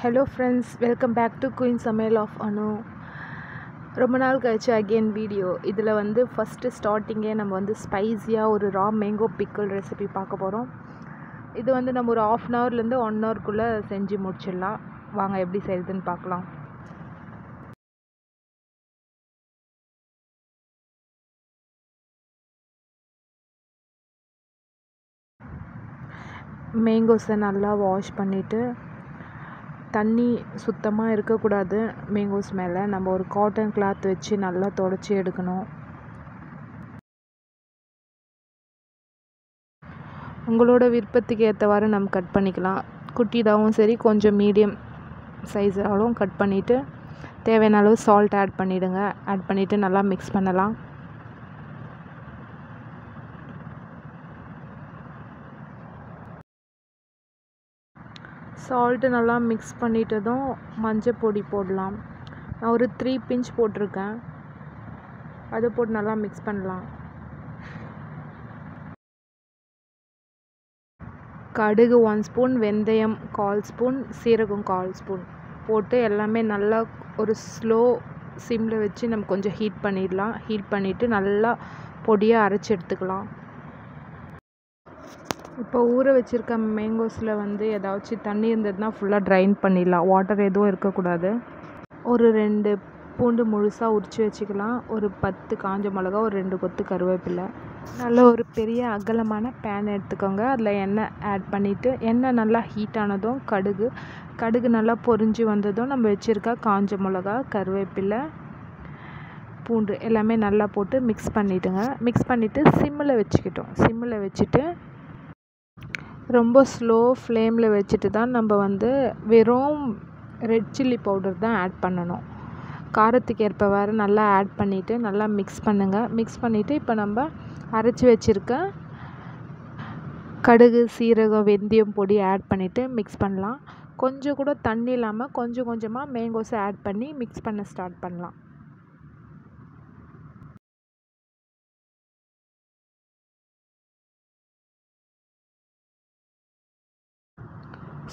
Hello friends, welcome back to queen சமையல் of Anu. ரொம்ப நாள் கழிச்சு அகெயின் வீடியோ. இதில் வந்து ஃபஸ்ட்டு ஸ்டார்டிங்கே நம்ம வந்து ஸ்பைஸியாக ஒரு ரா மேங்கோ பிக்கிள் ரெசிபி பார்க்க போகிறோம். இது வந்து நம்ம ஒரு 1/2 ஹவர்லேருந்து 1 ஹவர்க்குள்ளே செஞ்சு முடிச்சிடலாம். வாங்க எப்படி செய்யுதுன்னு பார்க்கலாம். மேங்கோஸை நல்லா வாஷ் பண்ணிவிட்டு, தண்ணி சுத்தமாக இருக்கக்கூடாது. மேங்கோஸ் மேலே நம்ம ஒரு காட்டன் கிளாத் வச்சு நல்லா தொடச்சி எடுக்கணும். உங்களோட விருப்பத்துக்கு ஏற்றவாறு நம்ம கட் பண்ணிக்கலாம். குட்டிதாகவும் சரி, கொஞ்சம் மீடியம் சைஸாலும் கட் பண்ணிவிட்டு தேவையான அளவு சால்ட் ஆட் பண்ணிவிடுங்க. ஆட் பண்ணிவிட்டு நல்லா மிக்ஸ் பண்ணலாம். சால்ட்டு நல்லா மிக்ஸ் பண்ணிட்டதும் மஞ்சள் பொடி போடலாம். நான் ஒரு 3 பிஞ்ச் போட்டிருக்கேன். அதை போட்டு நல்லா மிக்ஸ் பண்ணலாம். கடுகு 1 ஸ்பூன், வெந்தயம் 1/4 ஸ்பூன், சீரகம் 1/4 ஸ்பூன் போட்டு எல்லாமே நல்லா ஒரு ஸ்லோ சிம்மில் வச்சு நம்ம கொஞ்சம் ஹீட் பண்ணிடலாம். ஹீட் பண்ணிவிட்டு நல்லா பொடியாக அரைச்சி எடுத்துக்கலாம். இப்போ ஊற வச்சுருக்க மேங்கோஸில் வந்து ஏதாச்சும் தண்ணி இருந்ததுன்னா ஃபுல்லாக ட்ரைன் பண்ணிடலாம். வாட்டர் எதுவும் இருக்கக்கூடாது. ஒரு 2 பூண்டு முழுசாக உரித்து வச்சுக்கலாம். ஒரு 10 காஞ்ச மிளகா, ஒரு 2 கொத்து கருவேப்பிலை. நல்ல ஒரு பெரிய அகலமான பேன் எடுத்துக்கோங்க. அதில் எண்ணெய் ஆட் பண்ணிவிட்டு, எண்ணெய் நல்லா ஹீட் ஆனதும் கடுகு நல்லா பொரிஞ்சு வந்ததும் நம்ம வச்சுருக்க காஞ்ச மிளகா, கருவேப்பிலை, பூண்டு எல்லாமே நல்லா போட்டு மிக்ஸ் பண்ணிவிடுங்க. மிக்ஸ் பண்ணிவிட்டு சிம்மில் வச்சுட்டு ரொம்ப ஸ்லோ ஃப்ளேமில் வச்சுட்டு தான் நம்ம வந்து வெறும் ரெட் சில்லி பவுடர் தான் ஆட் பண்ணணும். காரத்துக்கு ஏற்பவாறு நல்லா ஆட் பண்ணிவிட்டு நல்லா மிக்ஸ் பண்ணுங்கள். மிக்ஸ் பண்ணிவிட்டு இப்போ நம்ம அரைச்சி வச்சுருக்க கடுகு, சீரகம், வெந்தயம் பொடி ஆட் பண்ணிவிட்டு மிக்ஸ் பண்ணலாம். கொஞ்சம் கூட தண்ணி இல்லாமல் கொஞ்சம் கொஞ்சமாக மேங்கோஸை ஆட் பண்ணி மிக்ஸ் பண்ண ஸ்டார்ட் பண்ணலாம்.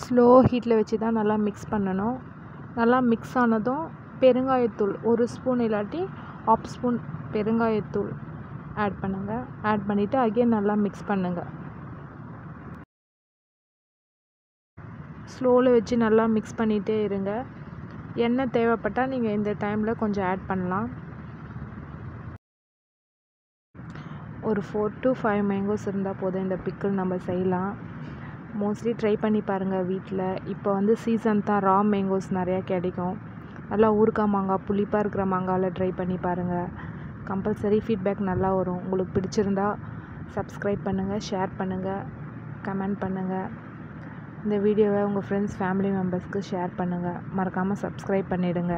ஸ்லோ ஹீட்டில் வச்சு தான் நல்லா மிக்ஸ் பண்ணணும். நல்லா மிக்ஸ் ஆனதும் பெருங்காயத்தூள் 1 ஸ்பூன் இல்லாட்டி 1/2 ஸ்பூன் பெருங்காயத்தூள் ஆட் பண்ணுங்கள். ஆட் பண்ணிவிட்டு அகைன் நல்லா மிக்ஸ் பண்ணுங்கள். ஸ்லோவில் வச்சு நல்லா மிக்ஸ் பண்ணிகிட்டே இருங்க. எண்ணெய் தேவைப்பட்டால் நீங்கள் இந்த டைமில் கொஞ்சம் ஆட் பண்ணலாம். ஒரு 4 to 5 மேங்கோஸ் இருந்தால் போதும். இந்த பிக்கிள் நம்ம செய்யலாம். மோஸ்ட்லி ட்ரை பண்ணி பாருங்கள் வீட்டில். இப்போ வந்து சீசன் தான், ரா மேங்கோஸ் நிறையா கிடைக்கும். நல்லா ஊறுகாய் மாங்காய், புளிப்பாக இருக்கிற மாங்காயில் ட்ரை பண்ணி பாருங்கள். கம்பல்சரி ஃபீட்பேக் நல்லா வரும். உங்களுக்கு பிடிச்சிருந்தா சப்ஸ்கிரைப் பண்ணுங்கள், ஷேர் பண்ணுங்கள், கமெண்ட் பண்ணுங்கள். இந்த வீடியோவை உங்கள் ஃப்ரெண்ட்ஸ், ஃபேமிலி மெம்பர்ஸ்க்கு ஷேர் பண்ணுங்கள். மறக்காமல் சப்ஸ்கிரைப் பண்ணிவிடுங்க.